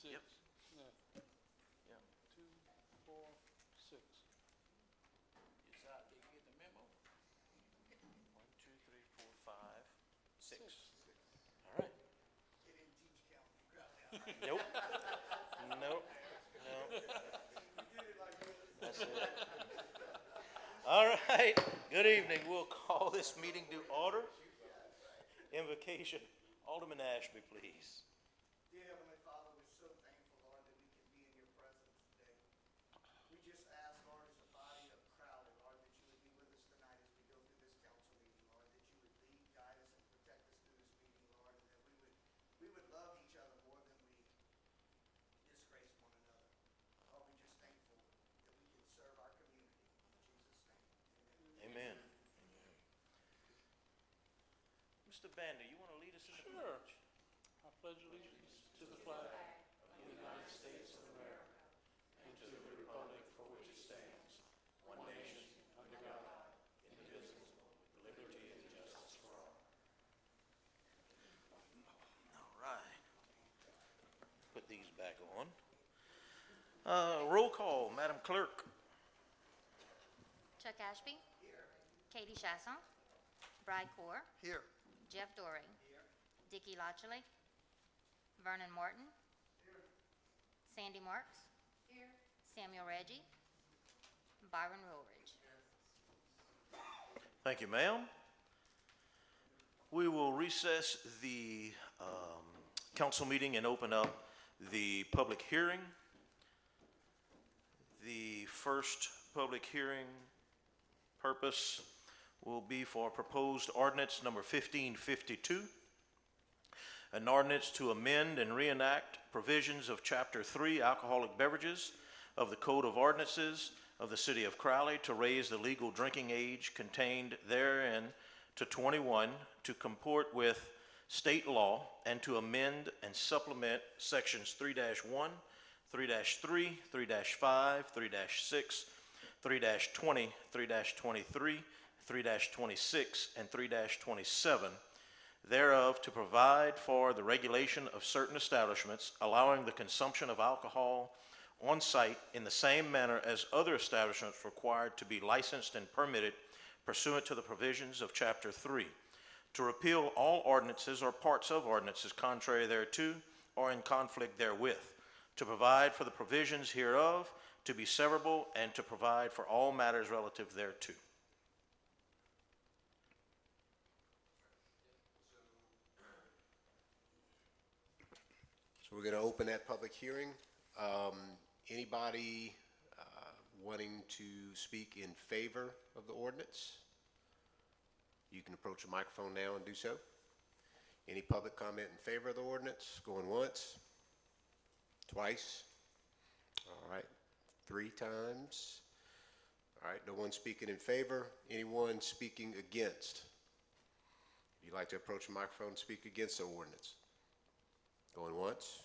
6. Yep. Yeah. Yeah. 2, 4, 6. Did you get the memo? 1, 2, 3, 4, 5, 6. All right. They didn't teach counting. Nope. Nope. No. That's it. All right. Good evening. We'll call this meeting to order. Invocation. Alderman Ashby, please. Dear Heavenly Father, we're so thankful, Lord, that we can be in your presence today. We just ask, Lord, as a body of Crowley, Lord, that you would be with us tonight as we go through this council meeting, Lord, that you would lead, guide us, and protect us through this meeting, Lord, and that we would love each other more than we disgrace one another. Lord, we're just thankful that we can serve our community. In Jesus' name, amen. Amen. Mr. Bander, you want to lead us in the Sure. pledge? I pledge allegiance to the flag of the United States of America and to the republic for which it stands, one nation, under God, indivisible, with liberty and justice for all. All right. Put these back on. Roll call, Madam Clerk. Chuck Ashby. Here. Katie Chasson. Bri Core. Here. Jeff Dorey. Here. Dickie Lotchley. Vernon Morton. Here. Sandy Marks. Here. Samuel Reggie. Byron Woolridge. Thank you, ma'am. We will recess the council meeting and open up the public hearing. The first public hearing purpose will be for proposed ordinance number 1552, an ordinance to amend and reenact provisions of Chapter 3 Alcoholic Beverages of the Code of Ordinances of the City of Crowley to raise the legal drinking age contained therein to 21, to comport with state law, and to amend and supplement sections 3-1, 3-3, 3-5, 3-6, 3-20, 3-23, 3-26, and 3-27 thereof, to provide for the regulation of certain establishments, allowing the consumption of alcohol on site in the same manner as other establishments required to be licensed and permitted pursuant to the provisions of Chapter 3, to repeal all ordinances or parts of ordinances contrary thereto or in conflict therewith, to provide for the provisions hereof to be severable, and to provide for all matters relative thereto. So we're going to open that public hearing. Anybody wanting to speak in favor of the ordinance? You can approach the microphone now and do so. Any public comment in favor of the ordinance? Going once? Twice? All right. 3 times? All right. No one speaking in favor. Anyone speaking against? If you'd like to approach the microphone and speak against the ordinance? Going once?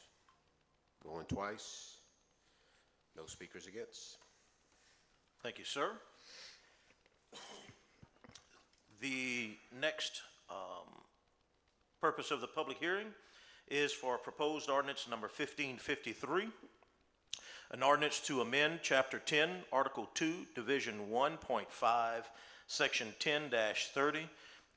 Going twice? No speakers against? Thank you, sir. The next purpose of the public hearing is for proposed ordinance number 1553, an ordinance to amend Chapter 10, Article 2, Division 1.5, Section 10-30,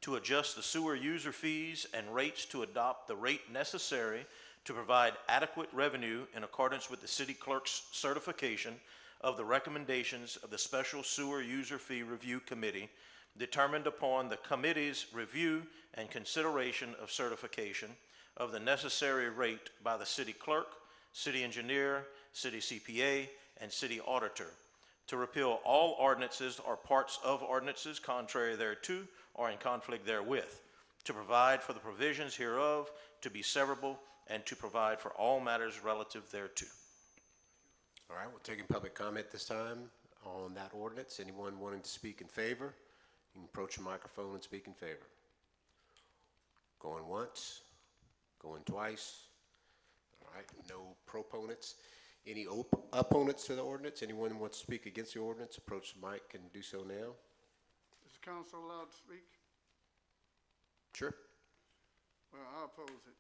to adjust the sewer user fees and rates to adopt the rate necessary to provide adequate revenue in accordance with the city clerk's certification of the recommendations of the Special Sewer User Fee Review Committee, determined upon the committee's review and consideration of certification of the necessary rate by the city clerk, city engineer, city CPA, and city auditor, to repeal all ordinances or parts of ordinances contrary thereto or in conflict therewith, to provide for the provisions hereof to be severable, and to provide for all matters relative thereto. All right, we're taking public comment this time on that ordinance. Anyone wanting to speak in favor? You can approach the microphone and speak in favor. Going once? Going twice? All right, no proponents. Any opponents to the ordinance? Anyone who wants to speak against the ordinance, approach the mic and do so now. Is the council allowed to speak? Sure. Well, I oppose it.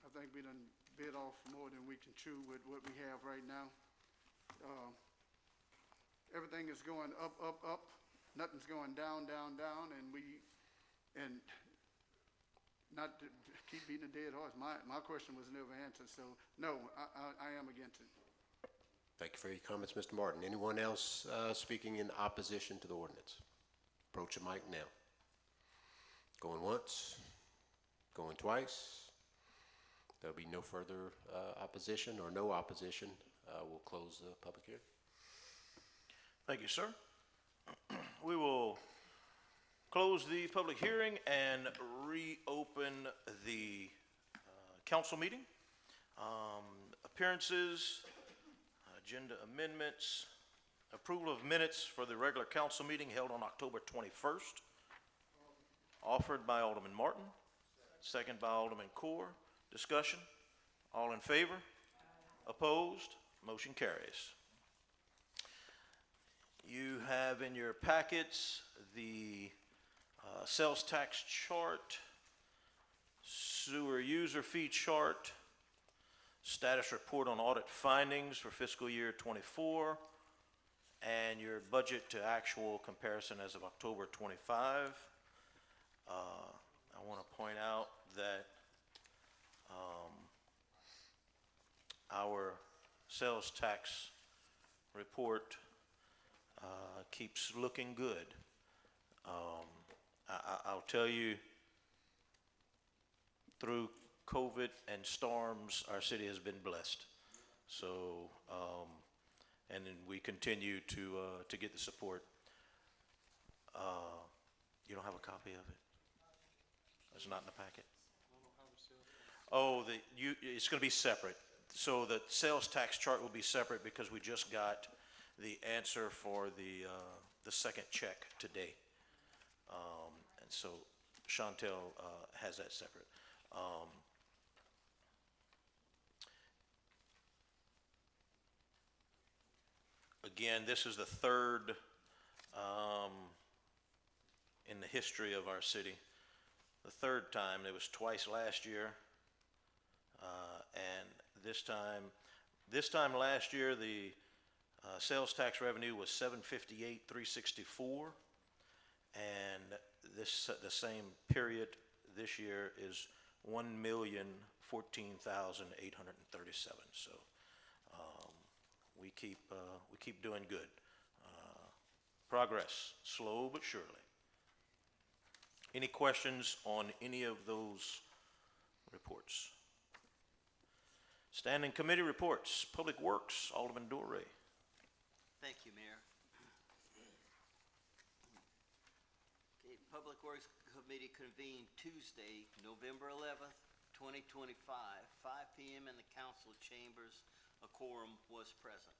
I think we done bit off more than we can chew with what we have right now. Everything is going up, up, up. Nothing's going down, down, down, and not to keep beating a dead horse. My question was never answered, so no, I am against it. Thank you for your comments, Mr. Martin. Anyone else speaking in opposition to the ordinance? Approach the mic now. Going once, going twice. There'll be no further opposition or no opposition. We'll close the public hearing. Thank you, sir. We will close the public hearing and reopen the council meeting. Appearances, agenda amendments, approval of minutes for the regular council meeting held on October 21st. Offered by Alderman Martin, second by Alderman Core. Discussion? All in favor? Opposed? Motion carries. You have in your packets the sales tax chart, sewer user fee chart, status report on audit findings for fiscal year 24, and your budget to actual comparison as of October 25. I want to point out that our sales tax report keeps looking good. I'll tell you, through COVID and storms, our city has been blessed. So, and then we continue to get the support. You don't have a copy of it? It's not in the packet? Oh, it's going to be separate. So the sales tax chart will be separate because we just got the answer for the second check today. And so Chantel has that separate. Again, this is the third in the history of our city. The third time. It was twice last year, and this time last year the sales tax revenue was $758,364, and the same period this year is $1,014,837. So we keep doing good. Progress, slow but surely. Any questions on any of those reports? Standing committee reports. Public Works, Alderman Doré. Thank you, Mayor. Okay, Public Works Committee convened Tuesday, November 11th, 2025, 5 p.m. in the council chambers. A quorum was present.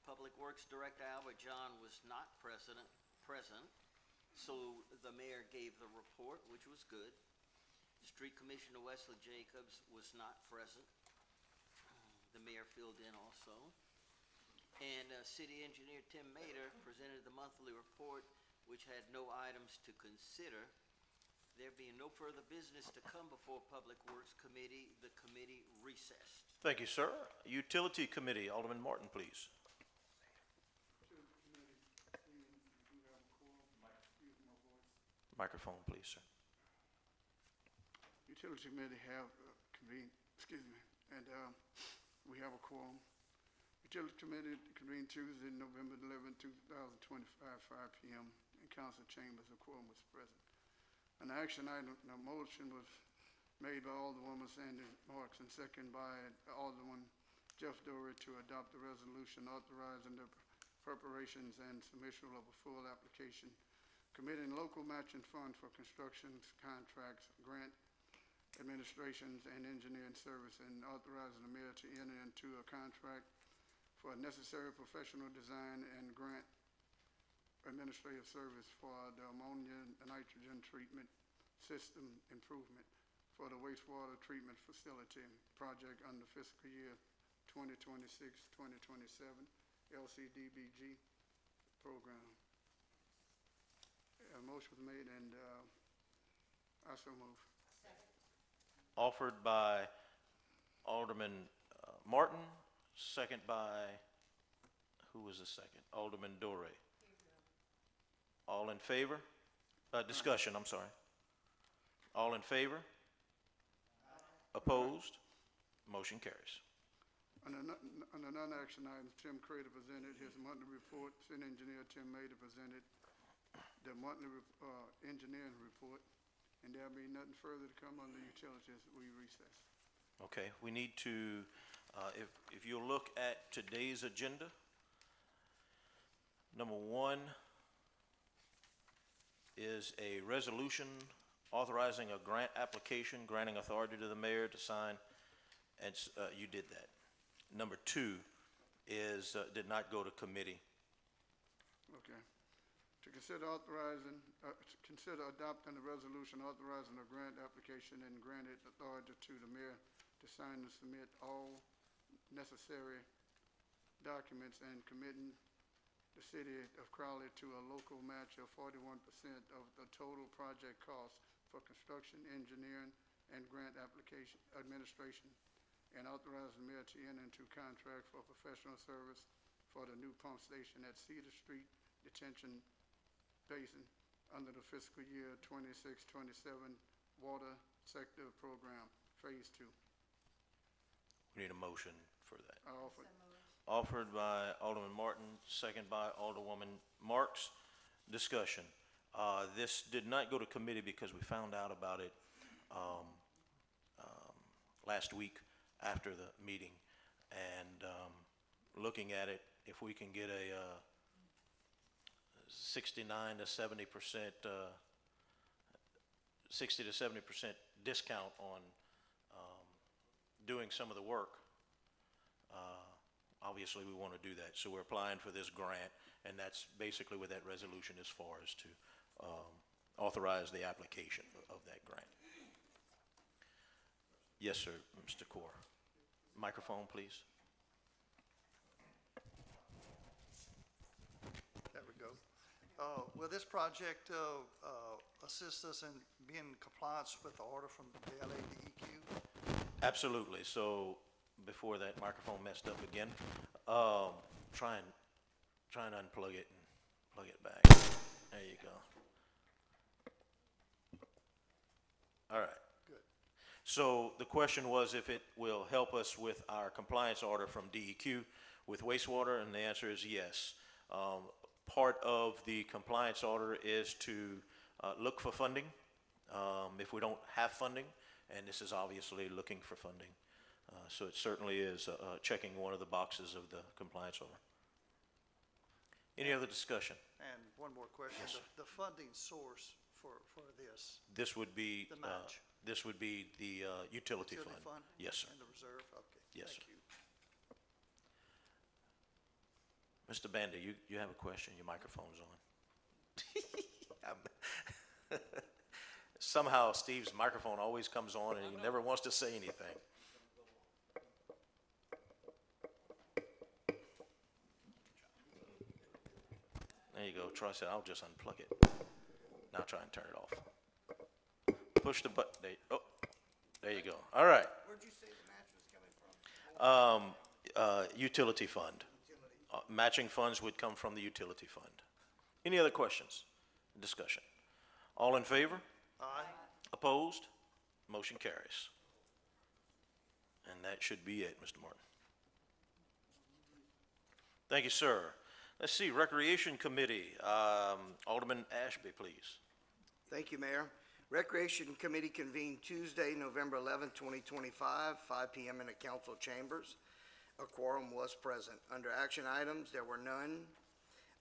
Public Works Director Albert John was not present, so the mayor gave the report, which was good. Street Commissioner Wesley Jacobs was not present. The mayor filled in also. And City Engineer Tim Mader presented the monthly report, which had no items to consider. There being no further business to come before Public Works Committee, the committee recessed. Thank you, sir. Utility Committee, Alderman Martin, please. Microphone, please, sir. Utility Committee have convened, and we have a quorum. Utility Committee convened Tuesday, November 11, 2025, 5 p.m. in council chambers. A quorum was present. An action item, a motion was made by Alderwoman Sandy Marks and second by Alderman Jeff Doré to adopt the resolution authorizing the preparations and submission of a full application, committing local matching fund for construction contracts, grant administrations, and engineering service, and authorizing the mayor to enter into a contract for necessary professional design and grant administrative service for the ammonia nitrogen treatment system improvement for the wastewater treatment facility project under fiscal year 2026-2027 LCDBG program. A motion was made, and I so move. Offered by Alderman Martin, second by, who was the second? Alderman Dore. All in favor? Discussion, I'm sorry. All in favor? Opposed? Motion carries. Under non-action items, Tim Crater presented his monthly report. City Engineer Tim Mader presented the monthly engineering report. And there'll be nothing further to come on the utilities. We recess. Okay, we need to, if you'll look at today's agenda, number 1 is a resolution authorizing a grant application, granting authority to the mayor to sign, and you did that. Number 2 is, did not go to committee. Okay. To consider adopting a resolution authorizing a grant application and granted authority to the mayor to sign and submit all necessary documents and committing the city of Crowley to a local match of 41% of the total project cost for construction, engineering, and grant application administration, and authorize the mayor to enter into contract for professional service for the new pump station at Cedar Street Detention Basin under the fiscal year 26-27 Water Sector Program, Phase 2. We need a motion for that. I offer. Offered by Alderman Martin, second by Alderwoman Marks. Discussion. This did not go to committee because we found out about it last week after the meeting. And looking at it, if we can get a 69 to 70%, 60 to 70% discount on doing some of the work, obviously we want to do that. So we're applying for this grant, and that's basically what that resolution is for, is to authorize the application of that grant. Yes, sir, Mr. Core. Microphone, please. There we go. Will this project assist us in being in compliance with the order from the LADEQ? Absolutely. So before that microphone messed up again, try and unplug it and plug it back. There you go. All right. Good. So the question was if it will help us with our compliance order from DEQ with wastewater, and the answer is yes. Part of the compliance order is to look for funding if we don't have funding, and this is obviously looking for funding. So it certainly is checking one of the boxes of the compliance order. Any other discussion? And one more question. Yes, sir. The funding source for this, This would be the match? This would be the utility Utility fund. fund? Yes, sir. And the reserve? Okay. Yes, Thank sir. you. Mr. Banda, you have a question? Your microphone's on. Somehow Steve's microphone always comes on and he never wants to say anything. There you go. Troy said, I'll just unplug it. Now try and turn it off. Push the button. There you go. All right. Where'd you say the match was coming from? Utility fund. Matching funds would come from the utility fund. Any other questions? Discussion. All in favor? Aye. Opposed? Motion carries. And that should be it, Mr. Martin. Thank you, sir. Let's see, Recreation Committee. Alderman Ashby, please. Thank you, Mayor. Recreation Committee convened Tuesday, November 11, 2025, 5 p.m. in the council chambers. A quorum was present. Under action items, there were none.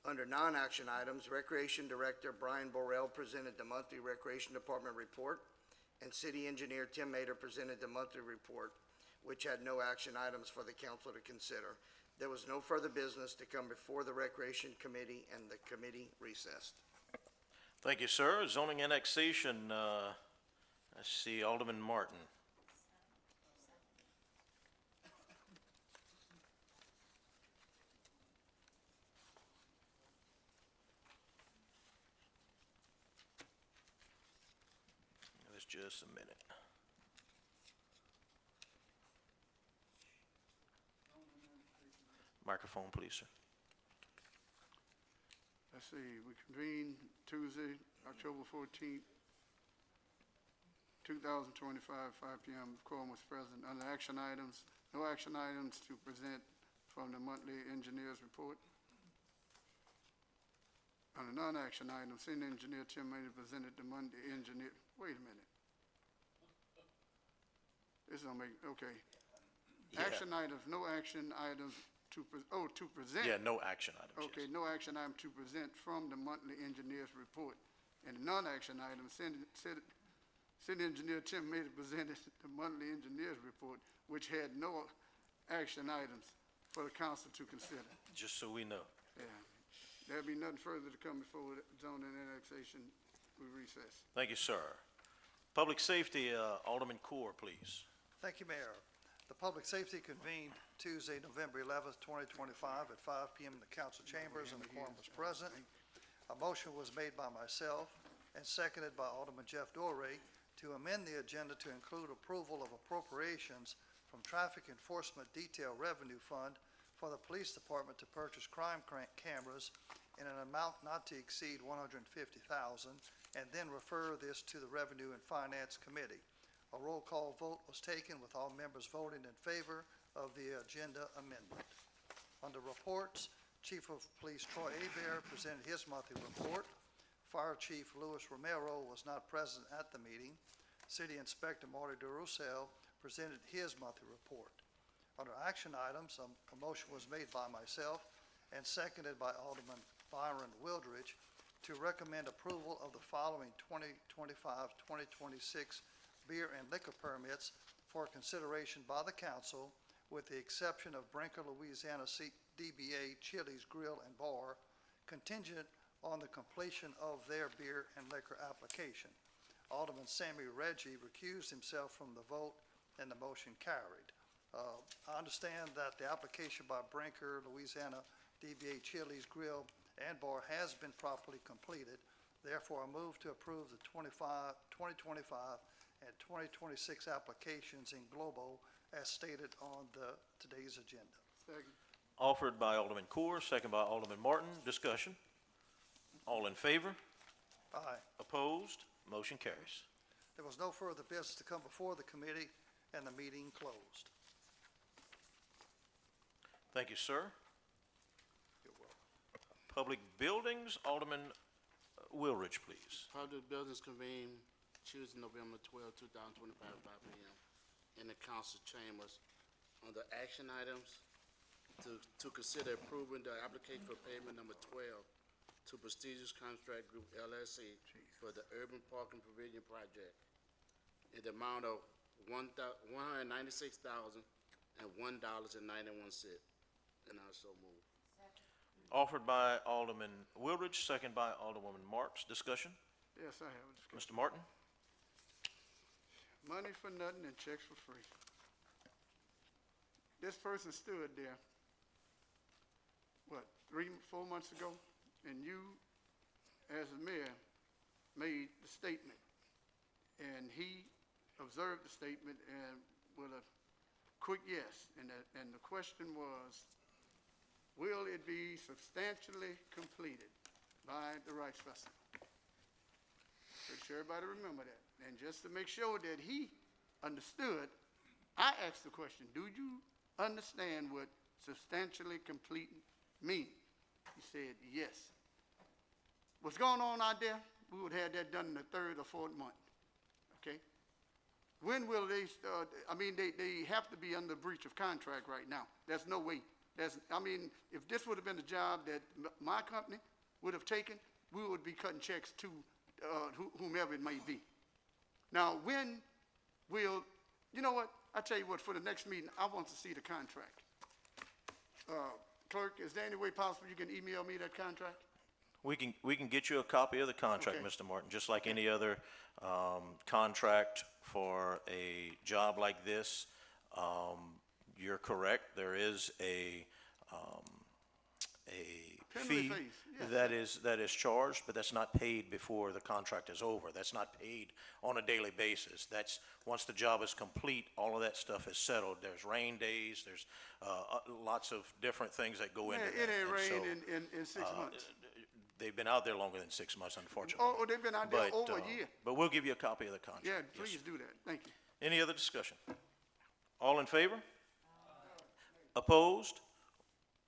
Under non-action items, Recreation Director Brian Borrell presented the monthly Recreation Department report, and City Engineer Tim Mader presented the monthly report, which had no action items for the council to consider. There was no further business to come before the Recreation Committee, and the committee recessed. Thank you, sir. Zoning annexation, I see Alderman Martin. Just a minute. microphone, please, sir. Let's see, we convened Tuesday, October 14th, 2025, 5 p.m. Quorum was present. Under action items, no action items to present from the monthly engineers report. Under non-action items, Senior Engineer Tim Maney presented the Monday engineer, wait a minute. This don't make, okay. Yeah. Action items, no action items to present. Yeah, no action items, Okay, yes. no action item to present from the monthly engineers report. And the non-action item, City Engineer Tim Maney presented the monthly engineers report, which had no action items for the council to consider. Just so we know. Yeah. There'll be nothing further to come before the zoning annexation. We recess. Thank you, sir. Public Safety, Alderman Corr, please. Thank you, Mayor. The Public Safety convened Tuesday, November 11th, 2025, at 5 p.m. in the council chambers, and the quorum was present. A motion was made by myself and seconded by Alderman Jeff Dorey to amend the agenda to include approval of appropriations from Traffic Enforcement Detail Revenue Fund for the Police Department to purchase crime cameras in an amount not to exceed $150,000, and then refer this to the Revenue and Finance Committee. A roll call vote was taken with all members voting in favor of the agenda amendment. Under reports, Chief of Police Troy Hebert presented his monthly report. Fire Chief Luis Romero was not present at the meeting. City Inspector Marty DeRussell presented his monthly report. Under action items, a motion was made by myself and seconded by Alderman Byron Wildridge to recommend approval of the following 2025-2026 beer and liquor permits for consideration by the council, with the exception of Brinker, Louisiana DBA Chili's Grill and Bar, contingent on the completion of their beer and liquor application. Alderman Sammy Reggie recused himself from the vote, and the motion carried. I understand that the application by Brinker, Louisiana DBA Chili's Grill and Bar has been properly completed. Therefore, I move to approve the 2025 and 2026 applications in globo as stated on today's agenda. Second. Offered by Alderman Corr, second by Alderman Martin. Discussion. All in favor? Aye. Opposed? Motion carries. There was no further business to come before the committee, and the meeting closed. Thank you, sir. You're welcome. Public Buildings, Alderman Wildridge, please. Public buildings convene Tuesday, November 12, 2025, 5 p.m. in the council chambers. On the action items, to consider approving the application for payment number 12 to Prestigious Contract Group LLC for the Urban Parking Pavilion Project in the amount of $196,001.91. And I so move. Offered by Alderman Wildridge, second by Alderwoman Marks. Discussion. Yes, I have a discussion. Mr. Martin? Money for nothing and checks for free. This person stood there, what, 3-4 months ago, and you, as the mayor, made the statement. And he observed the statement and with a quick yes. And the question was, will it be substantially completed by the Rights Festival? Pretty sure everybody remember that. And just to make sure that he understood, I asked the question, do you understand what substantially complete means? He said, yes. What's going on out there, we would have that done in the 3rd or 4th month, okay? When will they start? I mean, they have to be under breach of contract right now. There's no way. If this would have been a job that my company would have taken, we would be cutting checks to whomever it may be. Now, when will, you know what? I tell you what, for the next meeting, I want to see the contract. Clerk, is there any way possible you can email me that contract? We can get you a copy of the contract, Okay. Mr. Martin, just like any other contract for a job like this. You're correct. There is a Penalty fee fees, that is charged, but that's not paid before the contract is over. That's not paid on a daily basis. That's, once the job is complete, all of that stuff is settled. There's rain days, there's lots of different things that go into Man, that. it ain't And so, rained in 6 months. they've been out there longer than 6 months, unfortunately. Oh, they've been out there But, over a year. But we'll give you a copy of the contract. Yeah, Yes. please do that. Thank you. Any other discussion? All in favor? Opposed?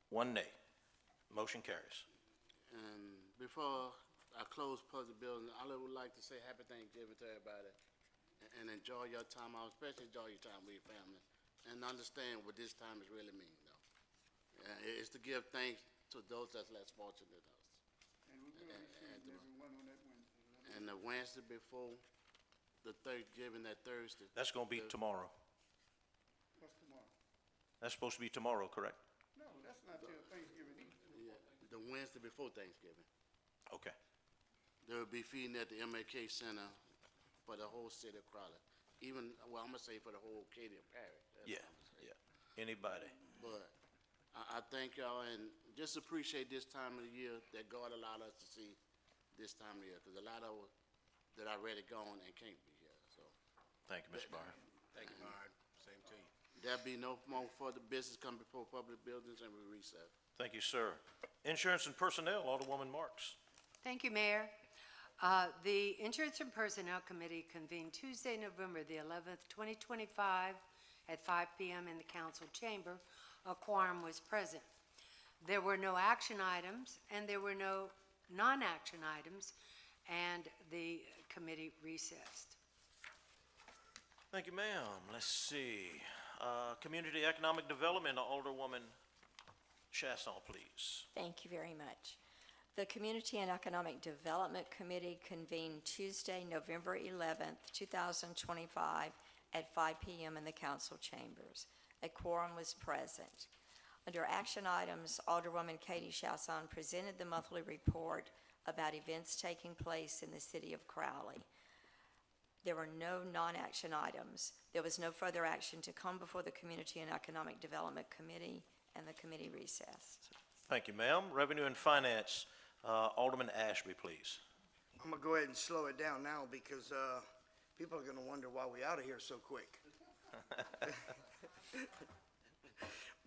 One nay. Motion carries. And before I close public building, I would like to say happy Thanksgiving to everybody and enjoy your time out, especially enjoy your time with your family and understand what this time is really mean though. It's to give thanks to those that's less fortunate than us. And we're going to see there's one on that Wednesday. And the Wednesday before the Thanksgiving, that Thursday. That's gonna be tomorrow. What's tomorrow? That's supposed to be tomorrow, correct? No, that's not till Thanksgiving Eve. Yeah, the Wednesday before Thanksgiving. Okay. They will be feeding at the MAK Center for the whole city of Crowley. Even, well, I'm gonna say for the whole Acadia Parish. That's Yeah, what I'm gonna say. yeah. Anybody. But I thank y'all and just appreciate this time of the year that God allowed us to see this time of year. Cause a lot of us that already gone and can't be here, so. Thank you, Mr. Barr. Thank you, Myron. Same to you. There'll be no more further business come before public buildings and we recess. Thank you, sir. Insurance and Personnel, Alderwoman Marks. Thank you, Mayor. The Insurance and Personnel Committee convened Tuesday, November the 11th, 2025, at 5 p.m. in the council chamber. A quorum was present. There were no action items, and there were no non-action items, and the committee recessed. Thank you, ma'am. Let's see. Community Economic Development, Alderwoman Chasson, please. Thank you very much. The Community and Economic Development Committee convened Tuesday, November 11th, 2025, at 5 p.m. in the council chambers. A quorum was present. Under action items, Alderwoman Katie Chasson presented the monthly report about events taking place in the city of Crowley. There were no non-action items. There was no further action to come before the Community and Economic Development Committee, and the committee recessed. Thank you, ma'am. Revenue and Finance, Alderman Ashby, please. I'm gonna go ahead and slow it down now because, people are gonna wonder why we out of here so quick.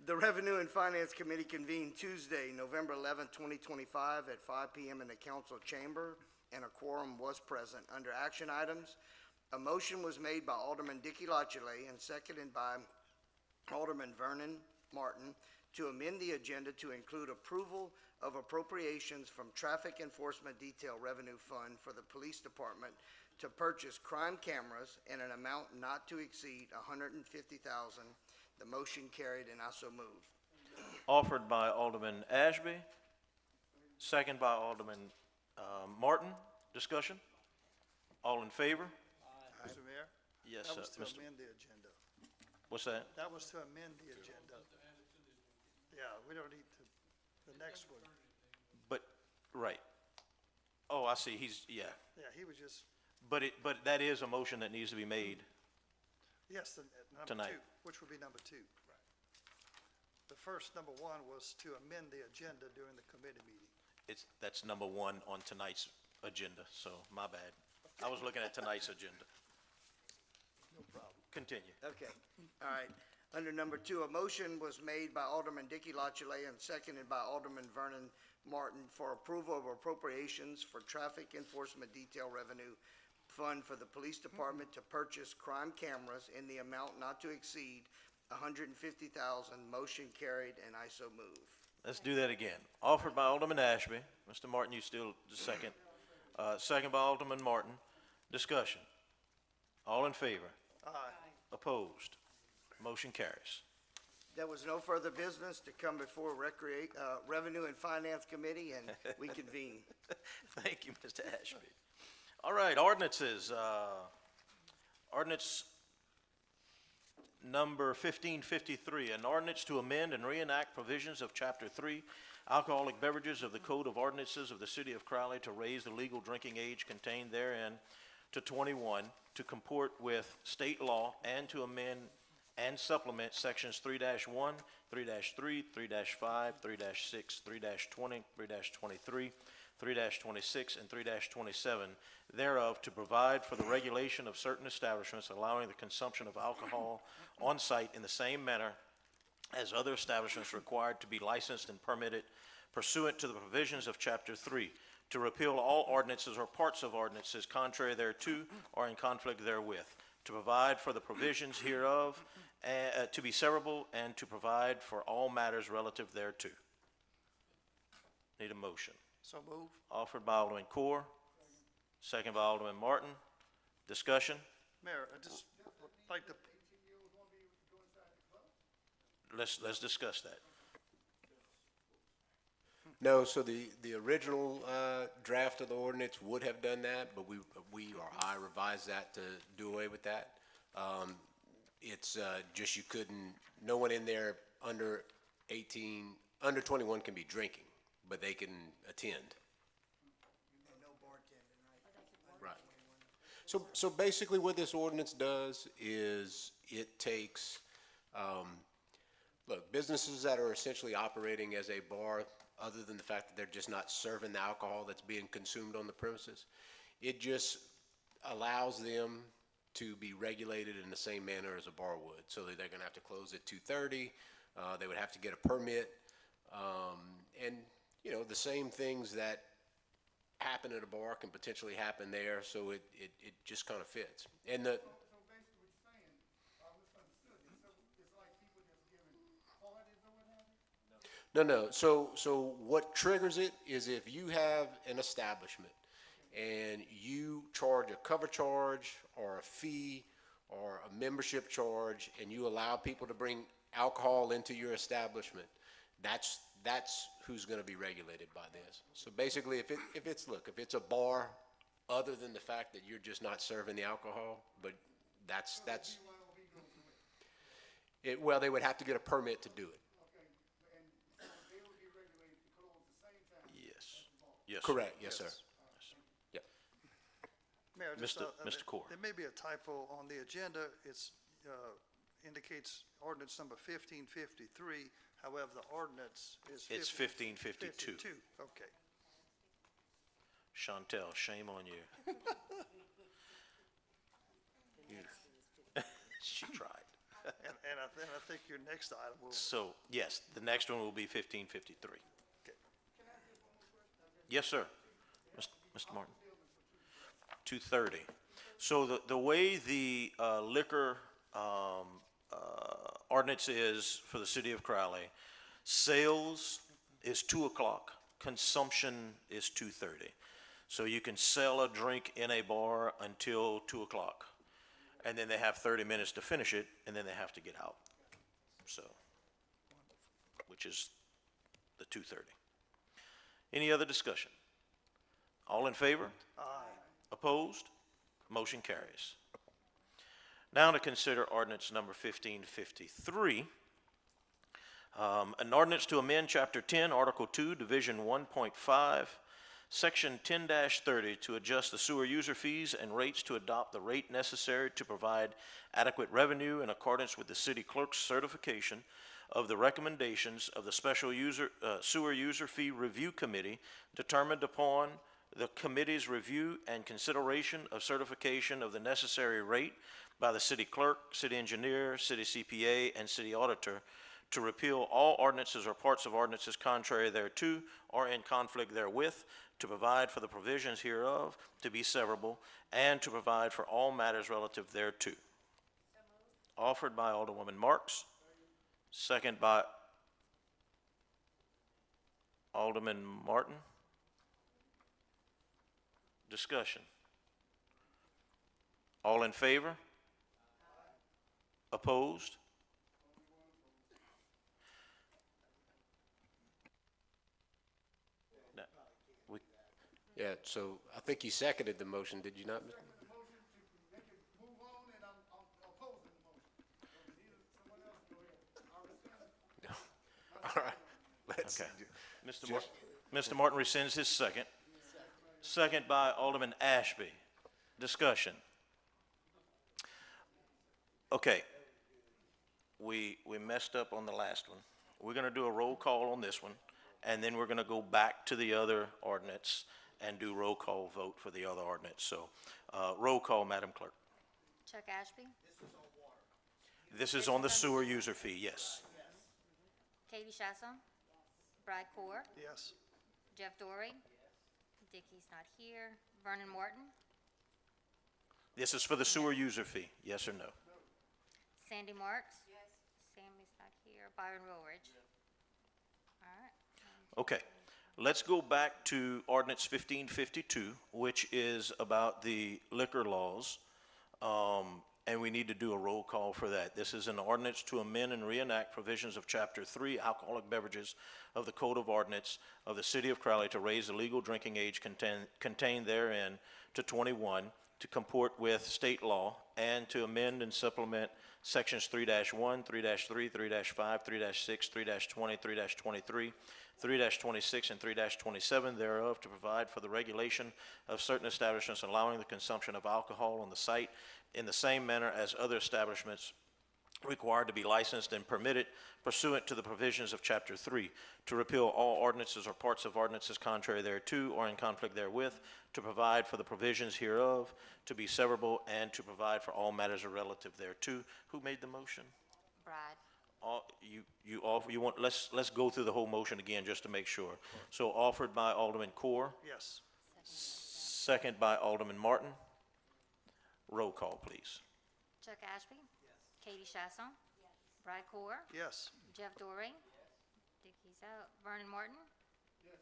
The Revenue and Finance Committee convened Tuesday, November 11th, 2025, at 5 p.m. in the council chamber, and a quorum was present. Under action items, a motion was made by Alderman Dickey Lachele and seconded by Alderman Vernon Martin to amend the agenda to include approval of appropriations from Traffic Enforcement Detail Revenue Fund for the Police Department to purchase crime cameras in an amount not to exceed $150,000. The motion carried, and I so move. Offered by Alderman Ashby, second by Alderman Martin. Discussion? All in favor? Mr. Mayor? Yes, That was to Mr. amend the agenda. What's that? That was to amend the agenda. Yeah, we don't need to, the next one. But, right. Oh, I see. Yeah. Yeah, he was just, But that is a motion that needs to be made. yes, number Tonight. two, which would be number two. The first, number one, was to amend the agenda during the committee meeting. That's number one on tonight's agenda, so my bad. I was looking at tonight's agenda. No problem. Continue. Okay, all right. Under number two, a motion was made by Alderman Dickey Lachele and seconded by Alderman Vernon Martin for approval of appropriations for Traffic Enforcement Detail Revenue Fund for the Police Department to purchase crime cameras in the amount not to exceed $150,000. Motion carried, and I so move. Let's do that again. Offered by Alderman Ashby. Mr. Martin, you still the second. Second by Alderman Martin. Discussion. All in favor? Aye. Opposed? Motion carries. There was no further business to come before Revenue and Finance Committee, and we convene. Thank you, Mr. Ashby. All right, ordinances. Ordinance number 1553, an ordinance to amend and reenact provisions of Chapter 3, Alcoholic Beverages of the Code of Ordinances of the City of Crowley to raise the legal drinking age contained therein to 21, to comport with state law, and to amend and supplement sections 3-1, 3-3, 3-5, 3-6, 3-20, 3-23, 3-26, and 3-27 thereof to provide for the regulation of certain establishments allowing the consumption of alcohol on site in the same manner as other establishments required to be licensed and permitted pursuant to the provisions of Chapter 3, to repeal all ordinances or parts of ordinances contrary thereto or in conflict therewith, to provide for the provisions hereof to be severable, and to provide for all matters relative thereto. Need a motion. So move. Offered by Alderman Core, second by Alderman Martin. Discussion? Mayor, I just would like to, Let's discuss that. No, so the original draft of the ordinance would have done that, but I revised that to do away with that. It's just you couldn't, no one in there under 18, under 21 can be drinking, but they can attend. And no bartending, right? Right. So basically what this ordinance does is it takes, look, businesses that are essentially operating as a bar, other than the fact that they're just not serving the alcohol that's being consumed on the premises, it just allows them to be regulated in the same manner as a bar would. So that they're gonna have to close at 2:30, they would have to get a permit, and, you know, the same things that happen at a bar can potentially happen there, so it just kind of fits. And the, So basically what you're saying, I misunderstood it, so it's like people just giving parties or what have you? no, so what triggers it is if you have an establishment and you charge a cover charge or a fee or a membership charge, and you allow people to bring alcohol into your establishment, that's who's gonna be regulated by this. So basically, if it's a bar, other than the fact that you're just not serving the alcohol, but that's, well, they would have to get a permit to do it. Okay, and so they will be regulated to close the same time? Yes. Yes, sir. Correct, yes, sir. Yeah. Mayor, just, Mr. Core. there may be a typo on the agenda. It's, indicates ordinance number 1553. However, the ordinance is It's 1552. Okay. Chantel, shame on you. She tried. And I think your next item will, So, yes, the next one will be 1553. okay. Yes, sir. Mr. Martin. 2:30. So the way the liquor ordinance is for the city of Crowley, sales is 2 o'clock, consumption is 2:30. So you can sell a drink in a bar until 2 o'clock. And then they have 30 minutes to finish it, and then they have to get out. So, which is the 2:30. Any other discussion? All in favor? Aye. Opposed? Motion carries. Now to consider ordinance number 1553. An ordinance to amend Chapter 10, Article 2, Division 1.5, Section 10-30 to adjust the sewer user fees and rates to adopt the rate necessary to provide adequate revenue in accordance with the city clerk's certification of the recommendations of the Special Sewer User Fee Review Committee determined upon the committee's review and consideration of certification of the necessary rate by the city clerk, city engineer, city CPA, and city auditor to repeal all ordinances or parts of ordinances contrary thereto or in conflict therewith, to provide for the provisions hereof to be severable, and to provide for all matters relative thereto. Offered by Alderwoman Marks, second by Alderman Martin. Discussion. All in favor? Opposed? No, we, Yeah, so I think you seconded the motion, did you not? The motion to make it move on, and I'm opposing the motion. So neither, someone else go ahead. I rescind. All right, let's. okay. Mr. Martin rescinds his second. Second by Alderman Ashby. Discussion. Okay. we messed up on the last one. We're gonna do a roll call on this one, and then we're gonna go back to the other ordinance and do roll call vote for the other ordinance. So, roll call, Madam Clerk. Chuck Ashby, This is on the sewer user fee, yes. Katie Chasson, Brad Core, Yes. Jeff Dorey. Dickie's not here. Vernon Morton, This is for the sewer user fee, yes or no? Sandy Marks. Yes. Sammy's not here. Byron Woolridge. All right. Okay, let's go back to ordinance 1552, which is about the liquor laws. And we need to do a roll call for that. This is an ordinance to amend and reenact provisions of Chapter 3 Alcoholic Beverages of the Code of Ordinance of the City of Crowley to raise the legal drinking age contained therein to 21, to comport with state law, and to amend and supplement Sections 3-1, 3-3, 3-5, 3-6, 3-20, 3-23, 3-26, and 3-27 thereof, to provide for the regulation of certain establishments allowing the consumption of alcohol on the site in the same manner as other establishments required to be licensed and permitted pursuant to the provisions of Chapter 3, to repeal all ordinances or parts of ordinances contrary thereto or in conflict therewith, to provide for the provisions hereof to be severable, and to provide for all matters relative thereto. Who made the motion? Brad. Let's go through the whole motion again just to make sure. So offered by Alderman Core, Yes. second by Alderman Martin. Roll call, please. Chuck Ashby. Yes. Katie Chasson. Yes. Brad Core. Yes. Jeff Dorey. Dickie's out. Vernon Morton. Yes.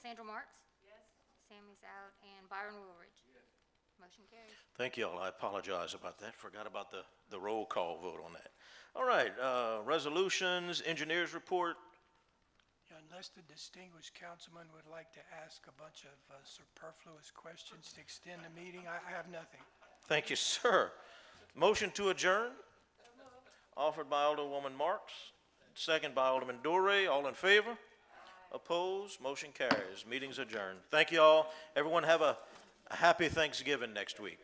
Sandra Marks. Yes. Sammy's out. And Byron Woolridge. Yes. Motion carries. Thank you all. I apologize about that. Forgot about the roll call vote on that. All right, resolutions, engineers report. Yeah, unless the distinguished councilman would like to ask a bunch of superfluous questions to extend the meeting, I have nothing. Thank you, sir. Motion to adjourn. Offered by Alderwoman Marks, second by Alderman Dorey. All in favor? Opposed? Motion carries. Meeting's adjourned. Thank you all. Everyone have a happy Thanksgiving next week.